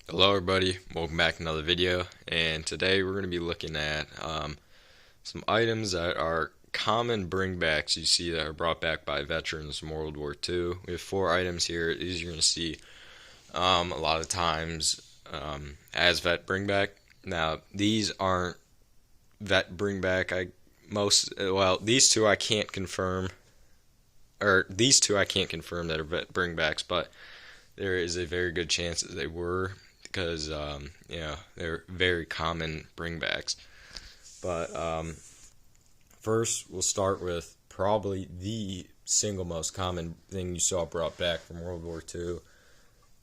Hello everybody, welcome back to another video, and today we're going to be looking at some items that are common bringbacks you see that are brought back by veterans from World War II. We have four items here. These you're going to see a lot of times as vet bringback. Now these aren't vet bringback. These two I can't confirm, or these two I can't confirm that are vet bringbacks, but there is a very good chance that they were because they're very common bringbacks. But first, we'll start with probably the single most common thing you saw brought back from World War II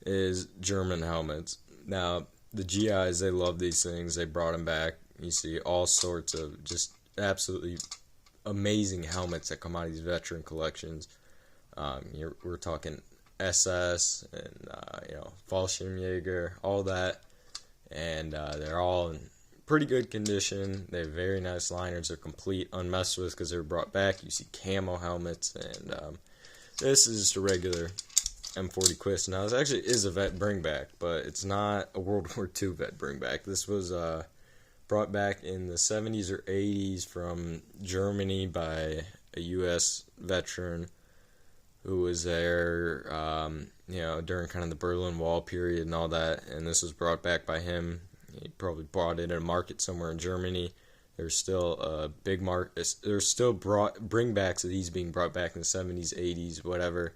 is German helmets. Now, the GIs, they love these things. They brought them back. You see all sorts of just absolutely amazing helmets that come out of these veteran collections. We're talking SS and Fallschirmjäger, all that, and they're all in pretty good condition. They have very nice liners. They're complete, unmessed with because they were brought back. You see camo helmets, and this is just a regular M40 Quist. Now this actually is a vet bringback, but it's not a World War II vet bringback. This was brought back in the 70s or 80s from Germany by a U.S. veteran who was there, during kind of the Berlin Wall period and all that, and this was brought back by him. He probably bought it at a market somewhere in Germany. There's still a big market. There's still bringbacks of these being brought back in the 70s, 80s, whatever.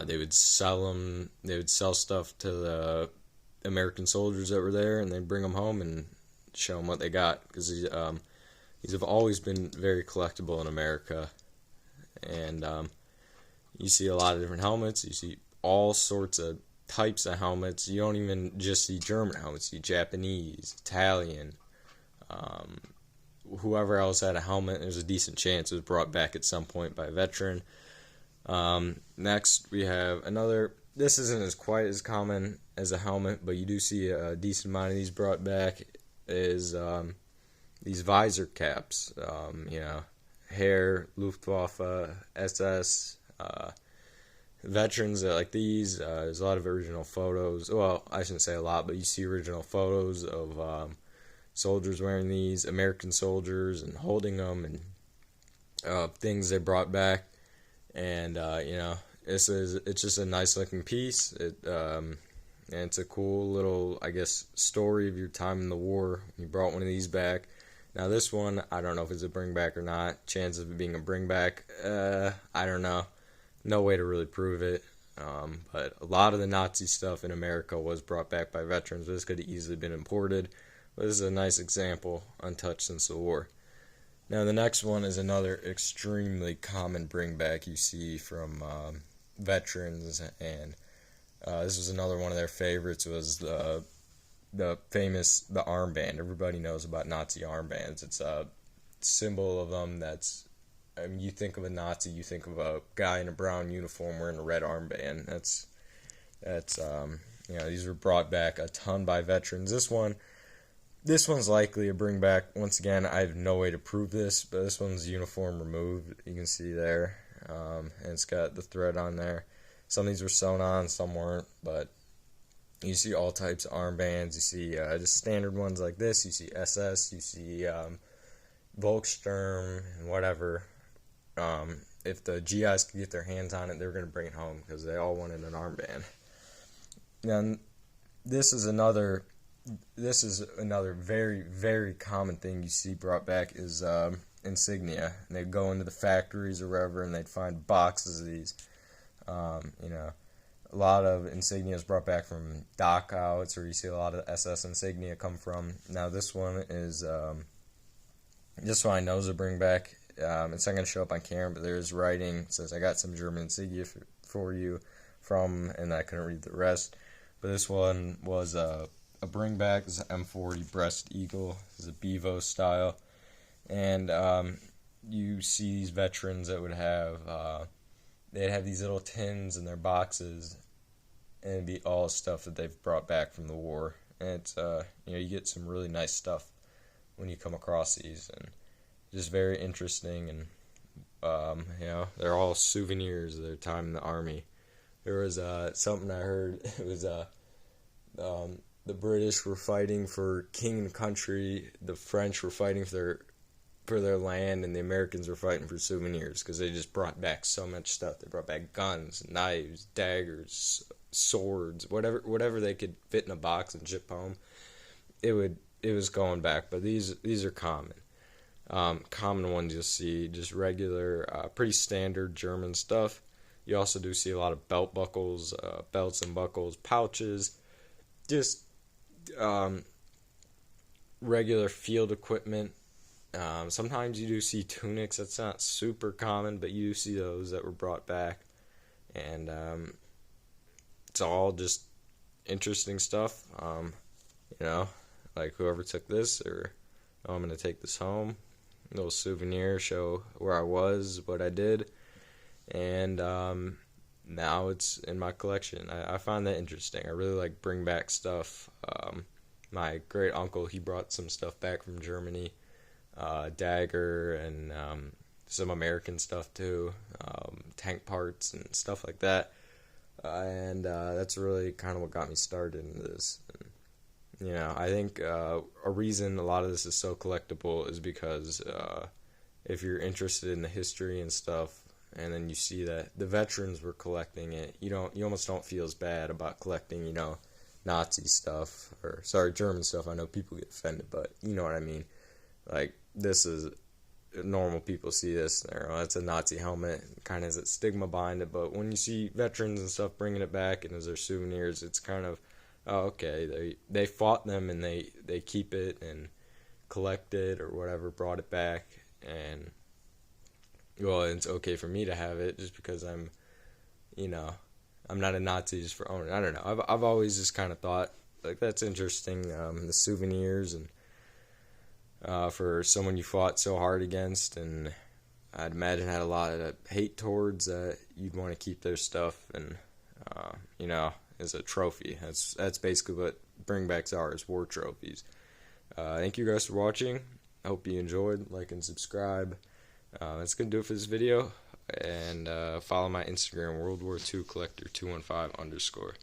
They would sell them. They would sell stuff to the American soldiers that were there, and they'd bring them home and show them what they got because these have always been very collectible in America, and you see a lot of different helmets. You see all sorts of types of helmets. You don't even just see German helmets. You see Japanese, Italian, whoever else had a helmet. There's a decent chance it was brought back at some point by a veteran. Next, we have another. This isn't as quite as common as a helmet, but you do see a decent amount of these brought back. Is these visor caps, Heer, Luftwaffe, SS, veterans that like these. There's a lot of original photos. Well, I shouldn't say a lot, but you see original photos of soldiers wearing these, American soldiers, and holding them, and things they brought back. And it's just a nice looking piece. And it's a cool little, I guess, story of your time in the war. You brought one of these back. Now this one, I don't know if it's a bringback or not. Chance of it being a bringback, I don't know. No way to really prove it. But a lot of the Nazi stuff in America was brought back by veterans. This could have easily been imported. But this is a nice example, untouched since the war. Now the next one is another extremely common bringback you see from veterans, and this was another one of their favorites. Was the armband. Everybody knows about Nazi armbands. It's a symbol of them. You think of a Nazi, you think of a guy in a brown uniform wearing a red armband. These were brought back a ton by veterans. This one's likely a bringback. Once again, I have no way to prove this, but this one's uniform removed. You can see there, and it's got the thread on there. Some of these were sewn on, some weren't, but you see all types of armbands. You see just standard ones like this. You see SS. You see Volkssturm and whatever. If the GIs could get their hands on it, they were going to bring it home because they all wanted an armband. Now, this is another very, very common thing you see brought back is insignia. And they'd go into the factories or wherever, and they'd find boxes of these. A lot of insignias brought back from Dachau's, or you see a lot of SS insignia come from. Now this one is I know is a bringback. It's not going to show up on camera, but there's writing. It says, "I got some German insignia for you from," and I couldn't read the rest. But this one was a bringback. It's an M40 Breast Eagle. It's a Bevo style. And you see these veterans that would have, they'd have these little tins in their boxes, and it'd be all stuff that they've brought back from the war. And it's, you get some really nice stuff when you come across these, and just very interesting. And they're all souvenirs of their time in the army. There was something I heard. It was the British were fighting for king and country. The French were fighting for their land, and the Americans were fighting for souvenirs because they just brought back so much stuff. They brought back guns, knives, daggers, swords, whatever they could fit in a box and ship home. It was going back, but these are common. Common ones you'll see, just regular, pretty standard German stuff. You also do see a lot of belt buckles, belts and buckles, pouches, just regular field equipment. Sometimes you do see tunics. That's not super common, but you do see those that were brought back. And it's all just interesting stuff. Like whoever took this, or I'm going to take this home. A little souvenir, show where I was, what I did. And now it's in my collection. I find that interesting. I really like bring back stuff. My great uncle, he brought some stuff back from Germany. Dagger and some American stuff too, tank parts and stuff like that, and that's really kind of what got me started in this. And, I think a reason a lot of this is so collectible is because if you're interested in the history and stuff, and then you see that the veterans were collecting it, you almost don't feel as bad about collecting, Nazi stuff, or sorry, German stuff. I know people get offended, but you know what I mean. Like, this is, normal people see this, and they're, oh, that's a Nazi helmet, kind of has a stigma behind it, but when you see veterans and stuff bringing it back, and as their souvenirs, it's kind of, oh, okay, they fought them, and they keep it, and collect it, or whatever, brought it back, and, well, it's okay for me to have it, just because I'm not a Nazi just for owning it. I don't know, I've always just kind of thought, like, that's interesting, the souvenirs, and for someone you fought so hard against, and I'd imagine had a lot of hate towards, you'd want to keep their stuff, and as a trophy. That's basically what bringbacks are, is war trophies. Thank you guys for watching. I hope you enjoyed. Like and subscribe. That's gonna do it for this video, and follow my Instagram, World War II Collector 215 _.